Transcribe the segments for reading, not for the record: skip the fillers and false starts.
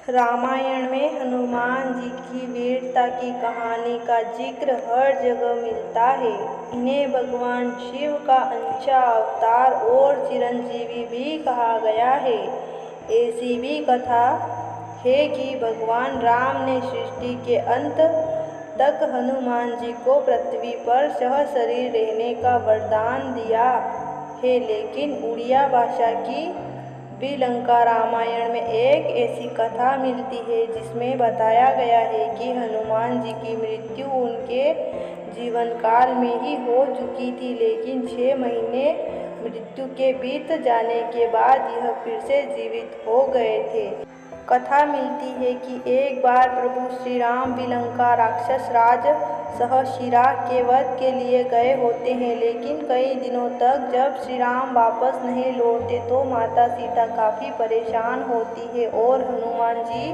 रामायण में हनुमान जी की वीरता की कहानी का जिक्र हर जगह मिलता है। इन्हें भगवान शिव का अंशा अवतार और चिरंजीवी भी कहा गया है। ऐसी भी कथा है कि भगवान राम ने सृष्टि के अंत तक हनुमान जी को पृथ्वी पर सशरीर रहने का वरदान दिया है। लेकिन उड़िया भाषा की विलंका रामायण में एक ऐसी कथा मिलती है जिसमें बताया गया है कि हनुमान जी की मृत्यु उनके जीवन काल में ही हो चुकी थी, लेकिन 6 महीने मृत्यु के बीत जाने के बाद यह फिर से जीवित हो गए थे। कथा मिलती है कि एक बार प्रभु श्री राम विलंका राक्षस राज सहशिरा के वध के लिए गए होते हैं, लेकिन कई दिनों तक जब श्री राम वापस नहीं लौटते तो माता सीता काफ़ी परेशान होती है और हनुमान जी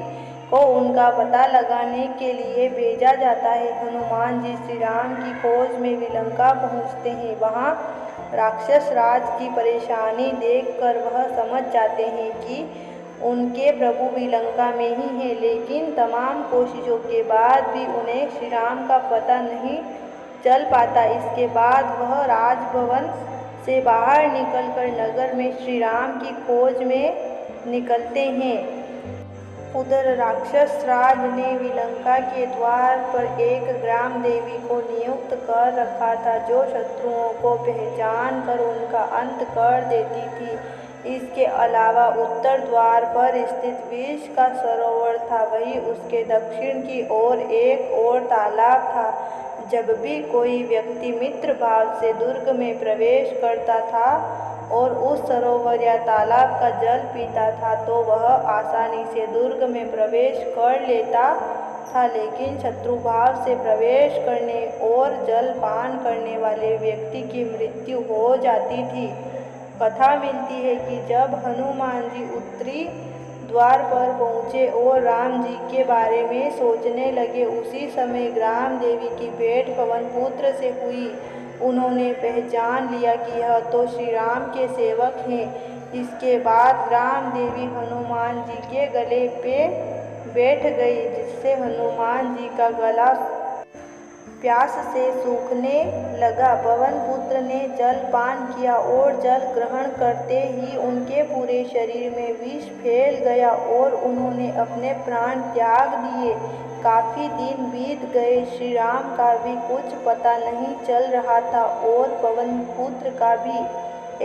को उनका पता लगाने के लिए भेजा जाता है। हनुमान जी श्री राम की खोज में विलंका पहुंचते हैं। वहां राक्षस राज की परेशानी देखकर वह समझ जाते हैं कि उनके प्रभु विलंका में ही है, लेकिन तमाम कोशिशों के बाद भी उन्हें श्री राम का पता नहीं चल पाता। इसके बाद वह राजभवन से बाहर निकलकर नगर में श्री राम की खोज में निकलते हैं। उधर राक्षस राज ने विलंका के द्वार पर एक ग्राम देवी को नियुक्त कर रखा था, जो शत्रुओं को पहचान कर उनका अंत कर देती थी। इसके अलावा उत्तर द्वार पर स्थित विष का सरोवर था, वहीं उसके दक्षिण की ओर एक और तालाब था। जब भी कोई व्यक्ति मित्र भाव से दुर्ग में प्रवेश करता था और उस सरोवर या तालाब का जल पीता था तो वह आसानी से दुर्ग में प्रवेश कर लेता था, लेकिन शत्रुभाव से प्रवेश करने और जल पान करने वाले व्यक्ति की मृत्यु हो जाती थी। कथा मिलती है कि जब हनुमान जी उत्तरी द्वार पर पहुँचे और राम जी के बारे में सोचने लगे, उसी समय ग्राम देवी की भेंट पवन पुत्र से हुई। उन्होंने पहचान लिया कि यह तो श्री राम के सेवक हैं। इसके बाद ग्राम देवी हनुमान जी के गले पे बैठ गई, जिससे हनुमान जी का गला प्यास से सूखने लगा। पवन पुत्र ने जल पान किया और जल ग्रहण करते ही उनके पूरे शरीर में विष फैल गया और उन्होंने अपने प्राण त्याग दिए। काफ़ी दिन बीत गए, श्री राम का भी कुछ पता नहीं चल रहा था और पवन पुत्र का भी।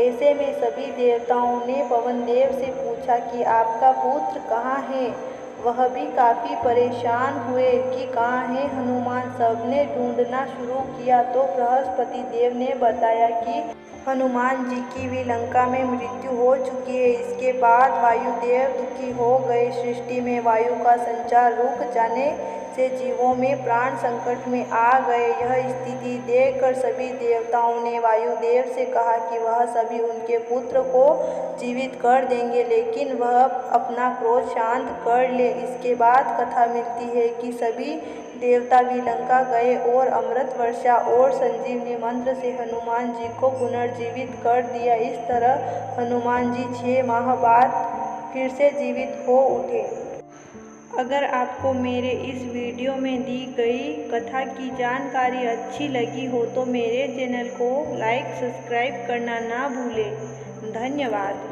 ऐसे में सभी देवताओं ने पवन देव से पूछा कि आपका पुत्र कहाँ है। वह भी काफ़ी परेशान हुए कि कहाँ है हनुमान। सबने ढूंढना शुरू किया तो बृहस्पति देव ने बताया कि हनुमान जी की विलंका में मृत्यु हो चुकी है। इसके बाद वायुदेव दुखी हो गए। सृष्टि में वायु का संचार रुक जाने से जीवों में प्राण संकट में आ गए। यह स्थिति देखकर सभी देवताओं ने वायुदेव से कहा कि वह सभी उनके पुत्र को जीवित कर देंगे, लेकिन वह अपना क्रोध शांत कर ले। इसके बाद कथा मिलती है कि सभी देवता विलंका गए और अमृत वर्षा और संजीवनी मंत्र से हनुमान जी को पुनर्जीवित कर दिया। इस तरह हनुमान जी 6 माह बाद फिर से जीवित हो उठे। अगर आपको मेरे इस वीडियो में दी गई कथा की जानकारी अच्छी लगी हो तो मेरे चैनल को लाइक सब्सक्राइब करना ना भूलें। धन्यवाद।